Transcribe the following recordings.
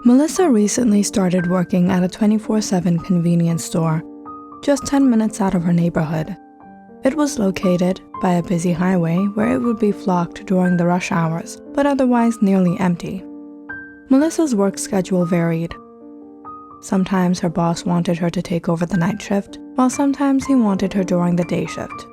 Melissa recently started working at a 24/7 convenience store, just 10 minutes out of her neighborhood. It was located by a busy highway where it would be flocked during the rush hours, but otherwise nearly empty. Melissa's work schedule varied. Sometimes her boss wanted her to take over the night shift, while sometimes he wanted her during the day shift.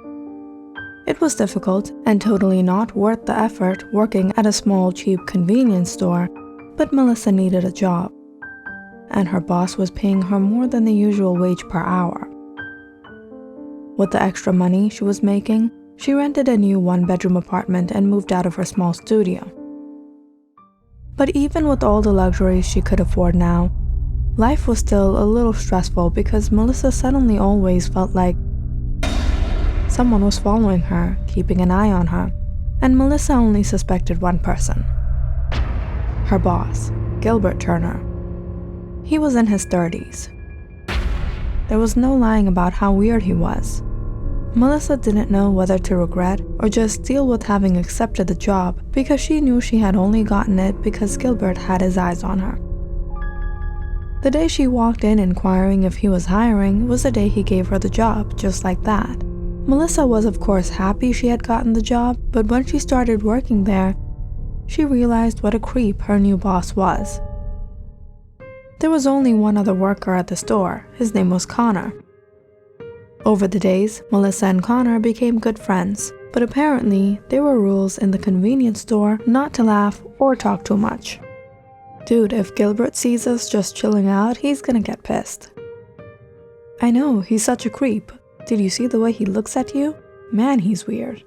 It was difficult and totally not worth the effort working at a small, cheap convenience store, but Melissa needed a job, and her boss was paying her more than the usual wage per hour. With the extra money she was making, she rented a new one-bedroom apartment and moved out of her small studio. But even with all the luxuries she could afford now, life was still a little stressful because Melissa suddenly always felt like someone was following her, keeping an eye on her, and Melissa only suspected one person. Her boss, Gilbert Turner. He was in his 30s. There was no lying about how weird he was. Melissa didn't know whether to regret or just deal with having accepted the job because she knew she had only gotten it because Gilbert had his eyes on her. The day she walked in inquiring if he was hiring was the day he gave her the job, just like that. Melissa was of course happy she had gotten the job, but when she started working there, she realized what a creep her new boss was. There was only one other worker at the store. His name was Connor. Over the days, Melissa and Connor became good friends, but apparently there were rules in the convenience store not to laugh or talk too much. Dude, if Gilbert sees us just chilling out, he's gonna get pissed. I know, he's such a creep. Did you see the way he looks at you? Man, he's weird.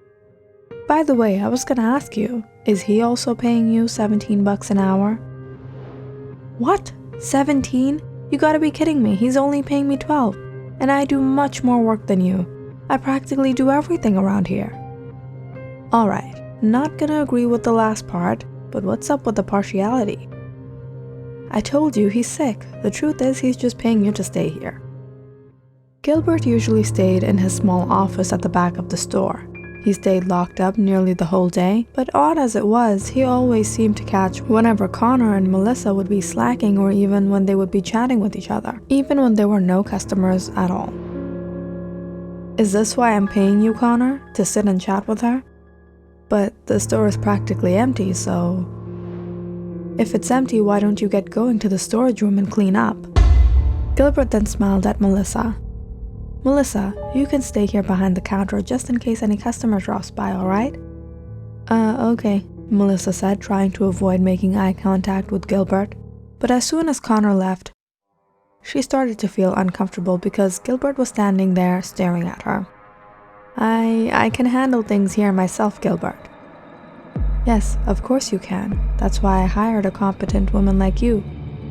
By the way, I was gonna ask you, is he also paying you $17 an hour? What? 17? You gotta be kidding me, he's only paying me 12, and I do much more work than you. I practically do everything around here. Alright, not gonna agree with the last part, but what's up with the partiality? I told you he's sick. The truth is he's just paying you to stay here. Gilbert usually stayed in his small office at the back of the store. He stayed locked up nearly the whole day, but odd as it was, he always seemed to catch whenever Connor and Melissa would be slacking or even when they would be chatting with each other, even when there were no customers at all. Is this why I'm paying you, Connor? To sit and chat with her? But the store is practically empty, so... If it's empty, why don't you get going to the storage room and clean up? Gilbert then smiled at Melissa. Melissa, you can stay here behind the counter just in case any customer drops by, alright? Okay, Melissa said, trying to avoid making eye contact with Gilbert. But as soon as Connor left, she started to feel uncomfortable because Gilbert was standing there staring at her. I can handle things here myself, Gilbert. Yes, of course you can. That's why I hired a competent woman like you.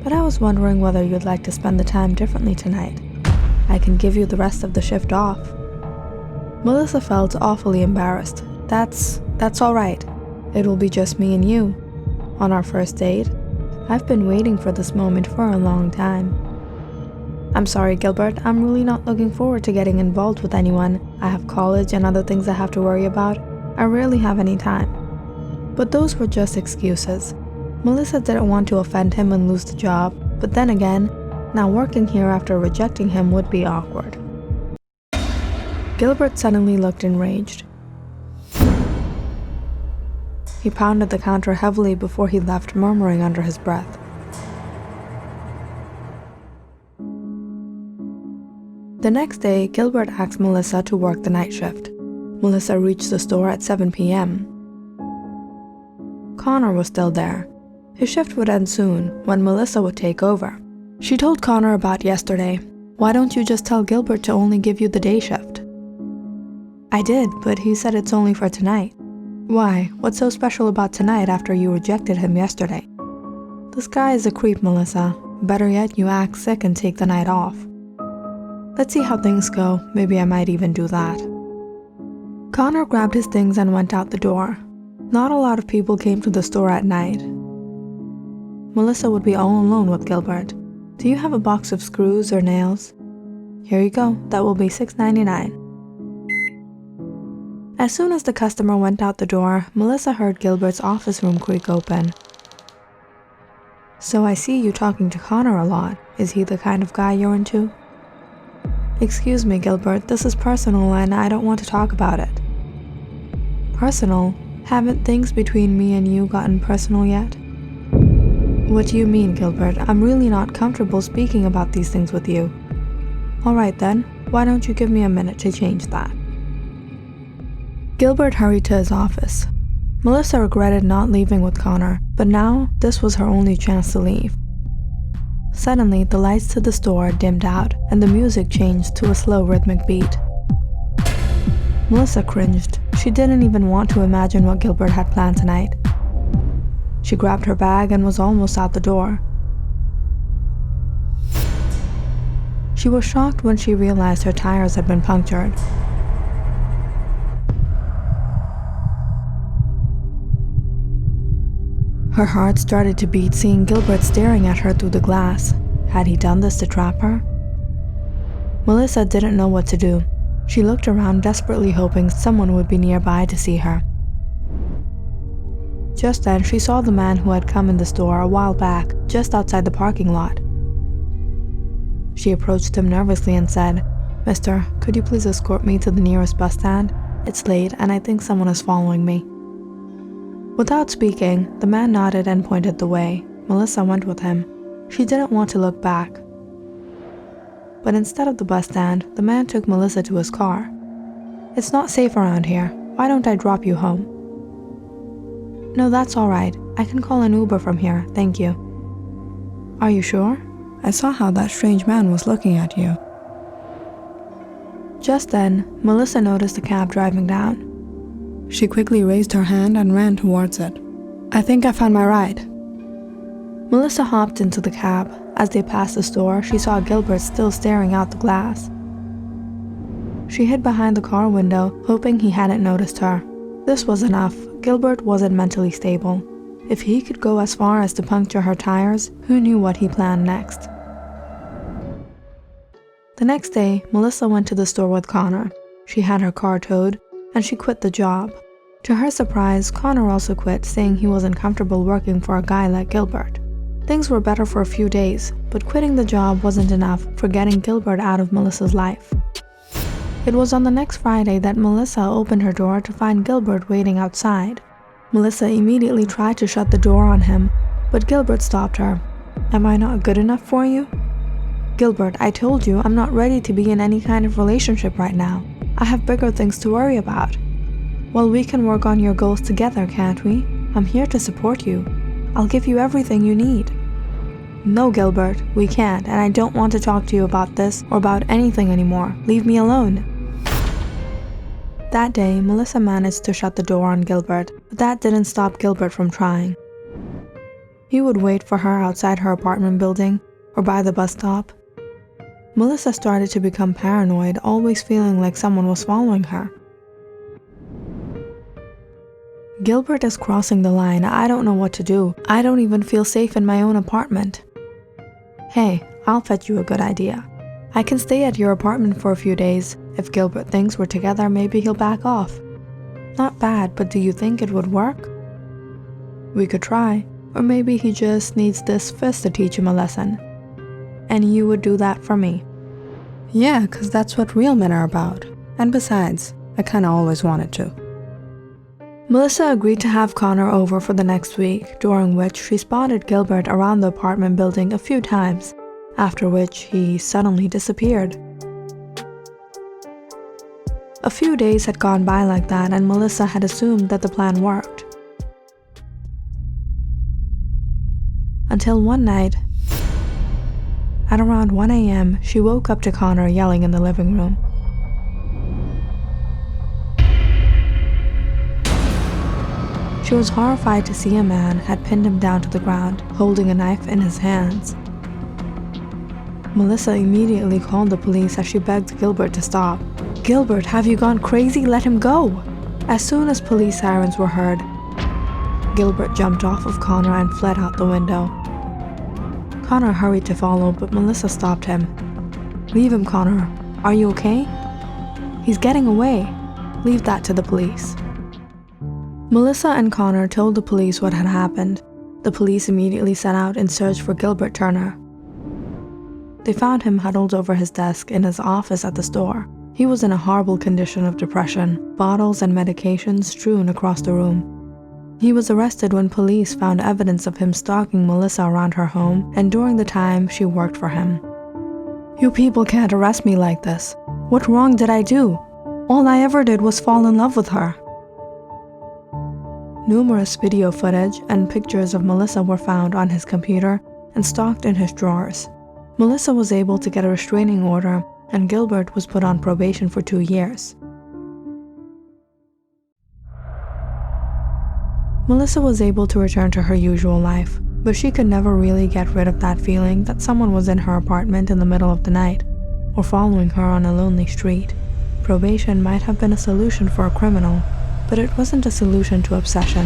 But I was wondering whether you'd like to spend the time differently tonight. I can give you the rest of the shift off. Melissa felt awfully embarrassed. That's alright. It'll be just me and you. On our first date. I've been waiting for this moment for a long time. I'm sorry, Gilbert. I'm really not looking forward to getting involved with anyone. I have college and other things I have to worry about. I rarely have any time. But those were just excuses. Melissa didn't want to offend him and lose the job, but then again, now working here after rejecting him would be awkward. Gilbert suddenly looked enraged. He pounded the counter heavily before he left, murmuring under his breath. The next day, Gilbert asked Melissa to work the night shift. Melissa reached the store at 7 p.m. Connor was still there. His shift would end soon, when Melissa would take over. She told Connor about yesterday. Why don't you just tell Gilbert to only give you the day shift? I did, but he said it's only for tonight. Why? What's so special about tonight after you rejected him yesterday? This guy is a creep, Melissa. Better yet, you act sick and take the night off. Let's see how things go. Maybe I might even do that. Connor grabbed his things and went out the door. Not a lot of people came to the store at night. Melissa would be all alone with Gilbert. Do you have a box of screws or nails? Here you go, that will be $6.99. As soon as the customer went out the door, Melissa heard Gilbert's office room creak open. So I see you talking to Connor a lot. Is he the kind of guy you're into? Excuse me, Gilbert, this is personal and I don't want to talk about it. Personal? Haven't things between me and you gotten personal yet? What do you mean, Gilbert? I'm really not comfortable speaking about these things with you. Alright then, why don't you give me a minute to change that? Gilbert hurried to his office. Melissa regretted not leaving with Connor, but now this was her only chance to leave. Suddenly, the lights to the store dimmed out and the music changed to a slow rhythmic beat. Melissa cringed. She didn't even want to imagine what Gilbert had planned tonight. She grabbed her bag and was almost out the door. She was shocked when she realized her tires had been punctured. Her heart started to beat seeing Gilbert staring at her through the glass. Had he done this to trap her? Melissa didn't know what to do. She looked around desperately hoping someone would be nearby to see her. Just then, she saw the man who had come in the store a while back, just outside the parking lot. She approached him nervously and said, "Mister, could you please escort me to the nearest bus stand? It's late and I think someone is following me." Without speaking, the man nodded and pointed the way. Melissa went with him. She didn't want to look back. But instead of the bus stand, the man took Melissa to his car. "It's not safe around here. Why don't I drop you home?" "No, that's all right. I can call an Uber from here, thank you." "Are you sure? I saw how that strange man was looking at you." Just then, Melissa noticed a cab driving down. She quickly raised her hand and ran towards it. "I think I found my ride." Melissa hopped into the cab. As they passed the store, she saw Gilbert still staring out the glass. She hid behind the car window, hoping he hadn't noticed her. This was enough. Gilbert wasn't mentally stable. If he could go as far as to puncture her tires, who knew what he planned next? The next day, Melissa went to the store with Connor. She had her car towed, and she quit the job. To her surprise, Connor also quit, saying he wasn't comfortable working for a guy like Gilbert. Things were better for a few days, but quitting the job wasn't enough for getting Gilbert out of Melissa's life. It was on the next Friday that Melissa opened her door to find Gilbert waiting outside. Melissa immediately tried to shut the door on him, but Gilbert stopped her. "Am I not good enough for you?" "Gilbert, I told you I'm not ready to be in any kind of relationship right now. I have bigger things to worry about." "Well, we can work on your goals together, can't we? I'm here to support you. I'll give you everything you need." "No, Gilbert, we can't, and I don't want to talk to you about this or about anything anymore. Leave me alone." That day, Melissa managed to shut the door on Gilbert, but that didn't stop Gilbert from trying. He would wait for her outside her apartment building or by the bus stop. Melissa started to become paranoid, always feeling like someone was following her. "Gilbert is crossing the line. I don't know what to do. I don't even feel safe in my own apartment." "Hey, I'll fetch you a good idea. I can stay at your apartment for a few days. If Gilbert thinks we're together, maybe he'll back off." "Not bad, but do you think it would work?" "We could try. Or maybe he just needs this fist to teach him a lesson." "And you would do that for me?" "Yeah, 'cause that's what real men are about. And besides, I kinda always wanted to." Melissa agreed to have Connor over for the next week, during which she spotted Gilbert around the apartment building a few times, after which he suddenly disappeared. A few days had gone by like that, and Melissa had assumed that the plan worked. Until one night, at around 1 a.m., she woke up to Connor yelling in the living room. She was horrified to see a man had pinned him down to the ground, holding a knife in his hands. Melissa immediately called the police as she begged Gilbert to stop. "Gilbert, have you gone crazy? Let him go!" As soon as police sirens were heard, Gilbert jumped off of Connor and fled out the window. Connor hurried to follow, but Melissa stopped him. "Leave him, Connor. Are you okay? He's getting away. Leave that to the police." Melissa and Connor told the police what had happened. The police immediately set out in search for Gilbert Turner. They found him huddled over his desk in his office at the store. He was in a horrible condition of depression, bottles and medications strewn across the room. He was arrested when police found evidence of him stalking Melissa around her home and during the time she worked for him. "You people can't arrest me like this. What wrong did I do? All I ever did was fall in love with her." Numerous video footage and pictures of Melissa were found on his computer and stocked in his drawers. Melissa was able to get a restraining order, and Gilbert was put on probation for 2 years. Melissa was able to return to her usual life, but she could never really get rid of that feeling that someone was in her apartment in the middle of the night, or following her on a lonely street. Probation might have been a solution for a criminal, but it wasn't a solution to obsession,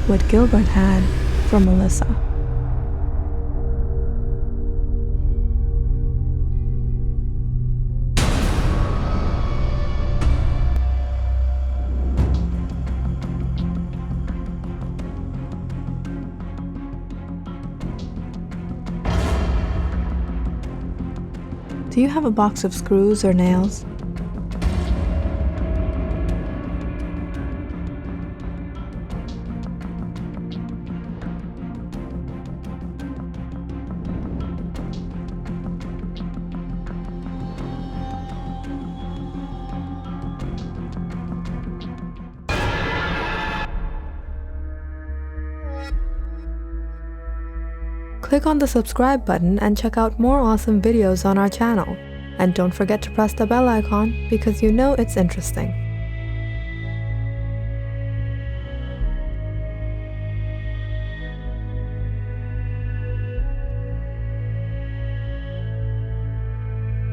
what Gilbert had for Melissa. Do you have a box of screws or nails? Click on the subscribe button and check out more awesome videos on our channel. And don't forget to press the bell icon because you know it's interesting.